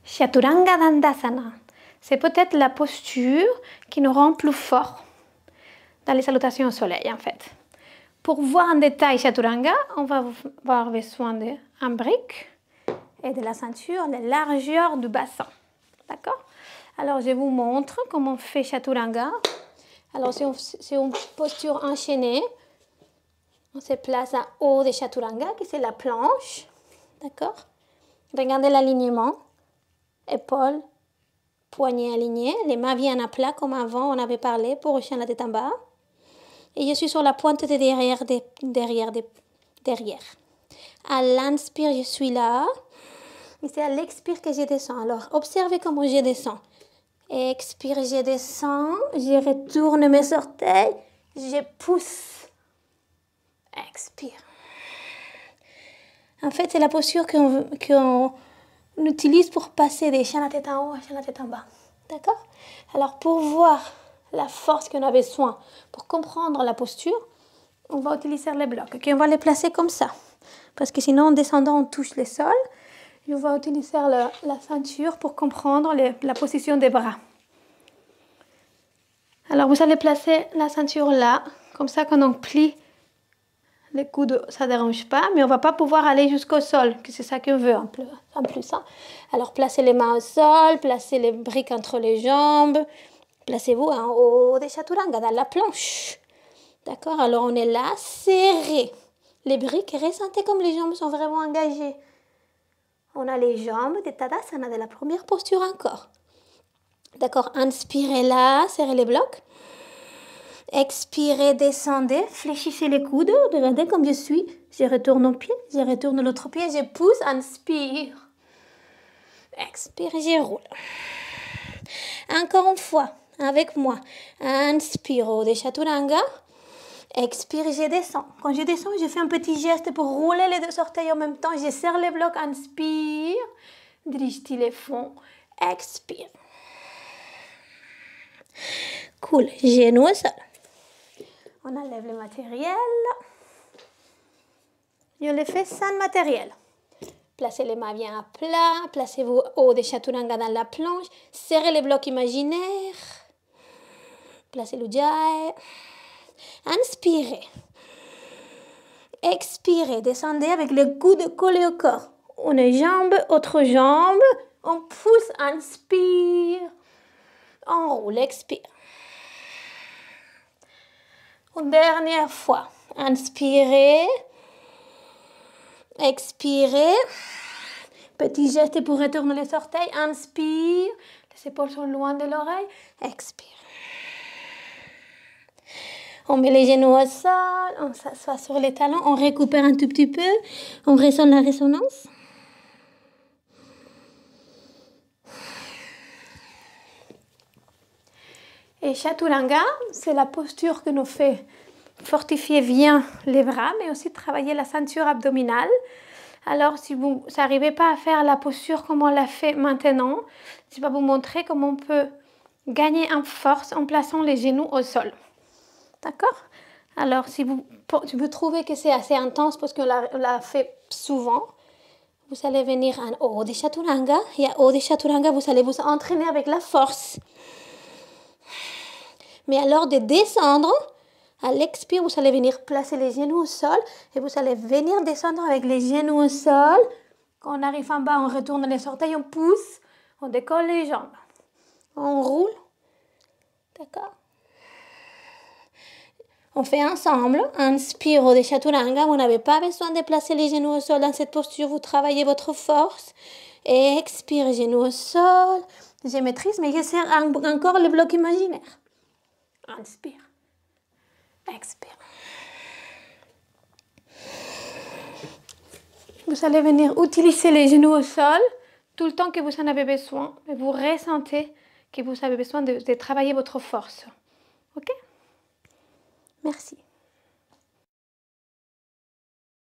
Chaturanga Dandasana. C'est peut-être la posture qui nous rend plus forts dans les salutations au soleil, en fait. Pour voir en détail Chaturanga, on va avoir besoin d'un brick et de la ceinture, la largeur du bassin. D'accord? Alors, je vous montre comment on fait Chaturanga. Alors, c'est une posture enchaînée. On se place en haut de Chaturanga, qui c'est la planche. D'accord? Regardez l'alignement. Épaules, poignets alignés. Les mains viennent à plat comme avant, on avait parlé, pour rechier la tête en bas. Et je suis sur la pointe de derrière. À l'inspire, je suis là. Et c'est à l'expire que je descends. Alors, observez comment je descends. Expire, je descends. Je retourne mes orteils. Je pousse. Expire. En fait, c'est la posture qu'on utilise pour passer des chaînes à tête en haut à chaînes à tête en bas. D'accord? Alors, pour voir la force qu'on a besoin, pour comprendre la posture, on va utiliser les blocs. Okay? On va les placer comme ça. Parce que sinon, en descendant, on touche le sol. Et on va utiliser la ceinture pour comprendre la position des bras. Alors, vous allez placer la ceinture là. Comme ça, quand on plie les coudes, ça ne dérange pas, mais on ne va pas pouvoir aller jusqu'au sol, que c'est ça qu'on veut en plus. Hein. Alors, placez les mains au sol, placez les briques entre les jambes, placez-vous en haut des Chaturanga, dans la planche. D'accord? Alors, on est là, serré. Les briques, ressentez comme les jambes sont vraiment engagées. On a les jambes de Tadasana, de la première posture encore. D'accord? Inspirez là, serrez les blocs. Expirez, descendez, fléchissez les coudes, regardez comme je suis. Je retourne au pied, je retourne l'autre pied, je pousse, inspire. Expire, je roule. Encore une fois, avec moi. Inspire au des Chaturanga. Expire, je descends. Quand je descends, je fais un petit geste pour rouler les deux orteils en même temps. Je serre les blocs, inspire. Drishti les fonds. Expire. Cool, genoux au sol. On enlève le matériel. Et on le fait sans matériel. Placez les mains bien à plat. Placez-vous au des Chaturanga dans la planche. Serrez les blocs imaginaires. Placez l'ujjayi. Inspirez. Expirez. Descendez avec les coudes collés au corps. Une jambe, autre jambe. On pousse, inspire. On roule, expire. Une dernière fois. Inspirez. Expirez. Petit geste pour retourner les orteils. Inspire. Les épaules sont loin de l'oreille. Expire. On met les genoux au sol. On s'assoit sur les talons. On récupère un tout petit peu. On ressent la résonance. Et Chaturanga, c'est la posture que nous fait fortifier bien les bras, mais aussi travailler la ceinture abdominale. Alors, si vous n'arrivez pas à faire la posture comme on l'a fait maintenant, je vais vous montrer comment on peut gagner en force en plaçant les genoux au sol. D'accord? Alors, si vous trouvez que c'est assez intense parce qu'on l'a fait souvent, vous allez venir en haut des Chaturanga. Et en haut des Chaturanga, vous allez vous entraîner avec la force. Mais alors de descendre, à l'expire, vous allez venir placer les genoux au sol et vous allez venir descendre avec les genoux au sol. Quand on arrive en bas, on retourne les orteils, on pousse, on décolle les jambes. On roule. D'accord? On fait ensemble. Inspire au des Chaturanga. Vous n'avez pas besoin de placer les genoux au sol dans cette posture. Vous travaillez votre force. Expire, genoux au sol. Je maîtrise, mais je serre encore le bloc imaginaire. Inspire. Expire. Vous allez venir utiliser les genoux au sol tout le temps que vous en avez besoin. Et vous ressentez que vous avez besoin de travailler votre force. Ok? Merci.